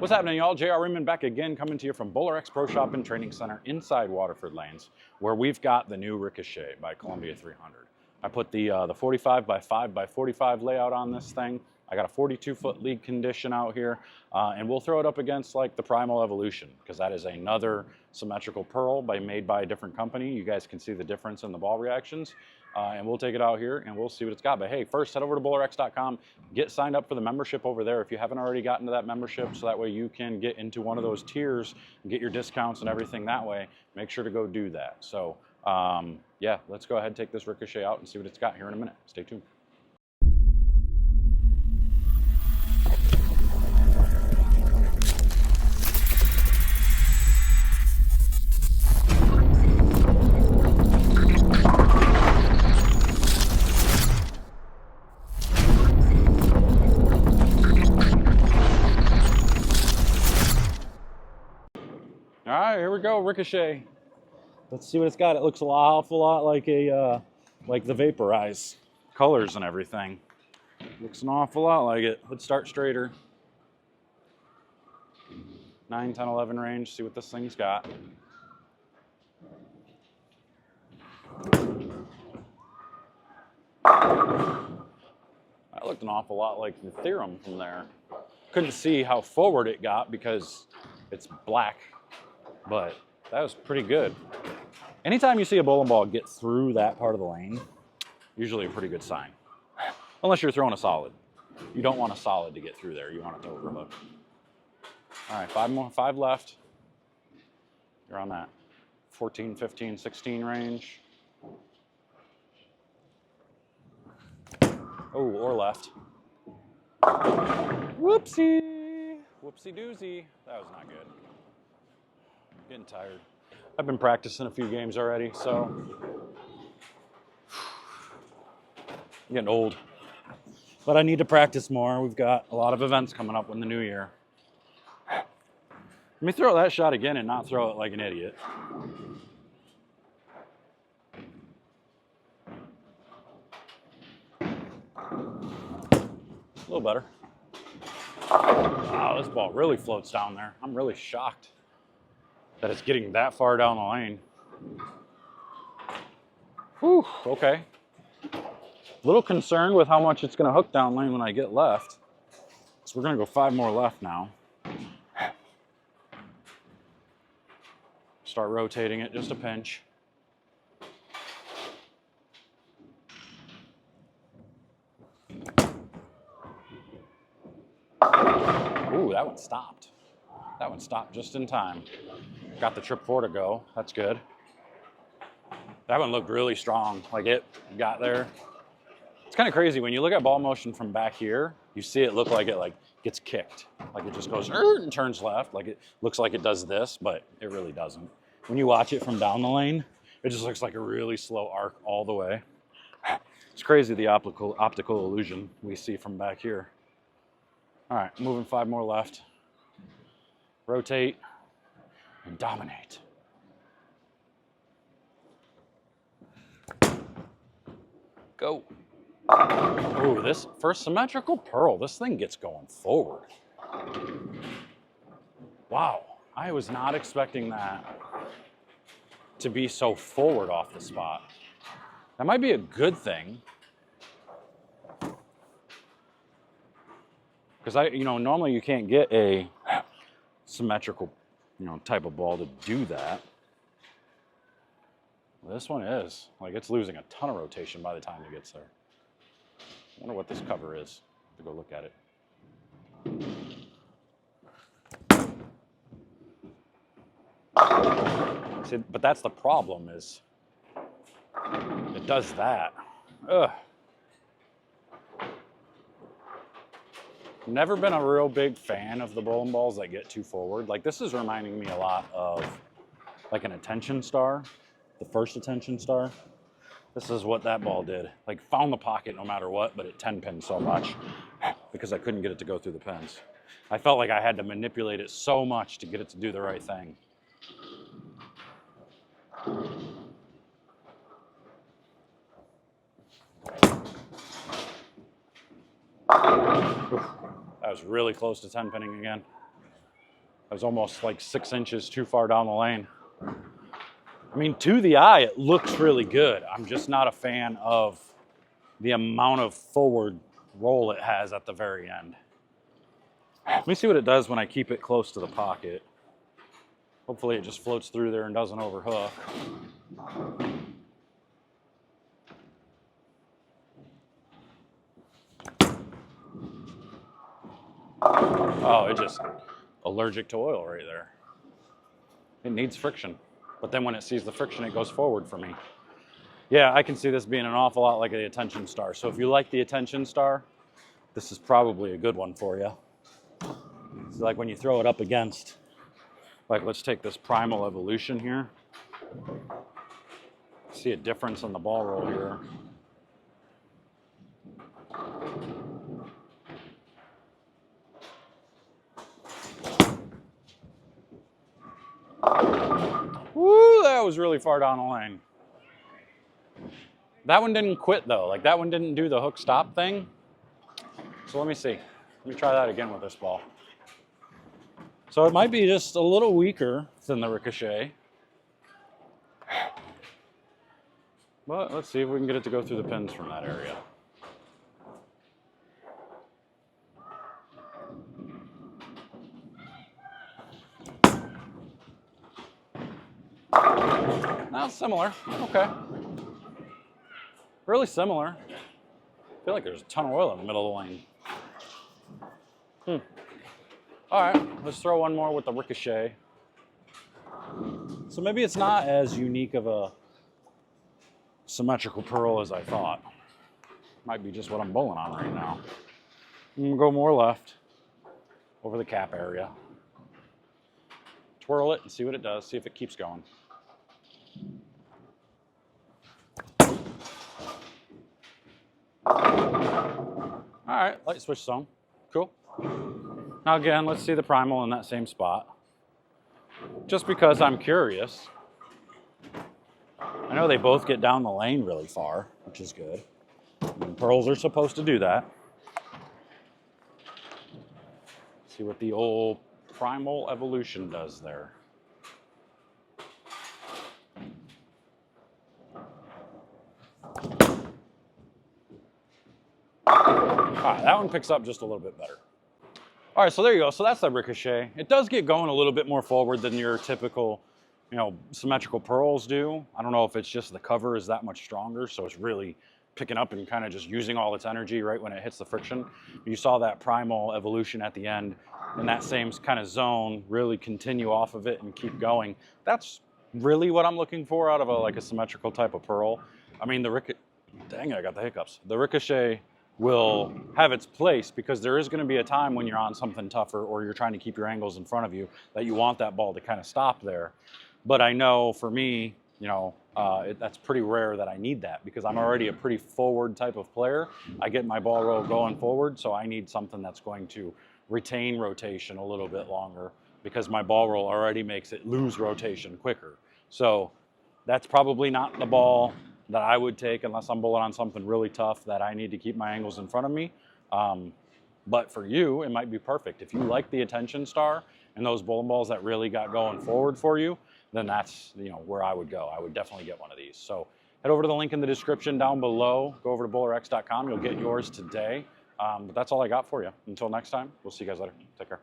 What's happening, y'all? JR Raymond back again, coming to you from BowlerX Pro Shop and Training Center inside Waterford lanes, where we've got the new Ricochet by Columbia 300. I put the 45 by 5 by 45 layout on this thing. I got a 42-foot league condition out here, and we'll throw it up against like the Primal Evolution, because that is another symmetrical pearl made by a different company. You guys can see the difference in the ball reactions. And we'll take it out here and we'll see what it's got. But hey, first head over to BowlerX.com, get signed up for the membership over there if you haven't already gotten to that membership, so that way you can get into one of those tiers and get your discounts and everything that way. Make sure to go do that. So yeah, let's go ahead and take this Ricochet out and see what it's got here in a minute. Stay tuned. All right, here we go, Ricochet. Let's see what it's got. It looks an awful lot like like the Vaporize colors and everything. Looks an awful lot like it. Let's start straighter. 9, 10, 11 range. See what this thing's got. That looked an awful lot like the Theorem from there. Couldn't see how forward it got because it's black. But that was pretty good. Anytime you see a bowling ball get through that part of the lane, usually a pretty good sign. Unless you're throwing a solid. You don't want a solid to get through there. You want it to overlook. All right, 5 left. You're on that 14, 15, 16 range. Oh, or left. Whoopsie. Whoopsie doozy. That was not good. Getting tired. I've been practicing a few games already, so I'm getting old. But I need to practice more. We've got a lot of events coming up in the new year. Let me throw that shot again and not throw it like an idiot. A little better. Wow, this ball really floats down there. I'm really shocked that it's getting that far down the lane. Whew, okay. A little concerned with how much it's gonna hook down lane when I get left. So we're gonna go 5 more left now. Start rotating it just a pinch. Ooh, that one stopped. That one stopped just in time. Got the trip 4 to go. That's good. That one looked really strong. Like it got there. It's kind of crazy when you look at ball motion from back here. You see it look like it gets kicked. Like it just goes and turns left. Like it looks like it does this, but it really doesn't. When you watch it from down the lane, it just looks like a really slow arc all the way. It's crazy the optical illusion we see from back here. All right, moving 5 more left. Rotate and dominate. Go. Oh, this first symmetrical pearl, this thing gets going forward. Wow, I was not expecting that to be so forward off the spot. That might be a good thing. Because normally you can't get a symmetrical, type of ball to do that. This one is. Like, it's losing a ton of rotation by the time it gets there. I wonder what this cover is. To go look at it. See, but that's the problem is it does that. Ugh. Never been a real big fan of the bowling balls that get too forward. Like, this is reminding me a lot of like an Attention Star, the first Attention Star. This is what that ball did. Like, found the pocket no matter what, but it 10-pinned so much because I couldn't get it to go through the pins. I felt like I had to manipulate it so much to get it to do the right thing. That was really close to 10 pinning again. I was almost like 6 inches too far down the lane. I mean, to the eye, it looks really good. I'm just not a fan of the amount of forward roll it has at the very end. Let me see what it does when I keep it close to the pocket. Hopefully it just floats through there and doesn't overhook. Oh, it just allergic to oil right there. It needs friction. But then when it sees the friction, it goes forward for me. Yeah, I can see this being an awful lot like the Attention Star. So if you like the Attention Star, this is probably a good one for you. It's like when you throw it up against, like let's take this Primal Evolution here. See a difference in the ball roll here. Woo, that was really far down the lane. That one didn't quit though. Like that one didn't do the hook stop thing. So let me see. Let me try that again with this ball. So it might be just a little weaker than the Ricochet. But let's see if we can get it to go through the pins from that area. Now similar. Okay. Really similar. I feel like there's a ton of oil in the middle of the lane. All right, let's throw one more with the Ricochet. So maybe it's not as unique of a symmetrical pearl as I thought. Might be just what I'm bowling on right now. I'm gonna go more left over the cap area. Twirl it and see what it does, see if it keeps going. All right, light switch zone. Cool. Now again, let's see the Primal in that same spot. Just because I'm curious. I know they both get down the lane really far, which is good. And pearls are supposed to do that. See what the old Primal Evolution does there. All right, that one picks up just a little bit better. All right, so there you go. So that's the Ricochet. It does get going a little bit more forward than your typical, symmetrical pearls do. I don't know if it's just the cover is that much stronger, so it's really picking up and kind of just using all its energy right when it hits the friction. You saw that Primal Evolution at the end in that same kind of zone, really continue off of it and keep going. That's really what I'm looking for out of a symmetrical type of pearl. I mean, dang it, I got the hiccups. The Ricochet will have its place because there is going to be a time when you're on something tougher or you're trying to keep your angles in front of you that you want that ball to kind of stop there. But I know for me, that's pretty rare that I need that because I'm already a pretty forward type of player. I get my ball roll going forward, so I need something that's going to retain rotation a little bit longer because my ball roll already makes it lose rotation quicker. So that's probably not the ball that I would take unless I'm bowling on something really tough that I need to keep my angles in front of me. But for you, it might be perfect. If you like the Attention Star and those bowling balls that really got going forward for you, then that's where I would go. I would definitely get one of these. So head over to the link in the description down below. Go over to BowlerX.com. You'll get yours today. But that's all I got for you. Until next time, we'll see you guys later. Take care.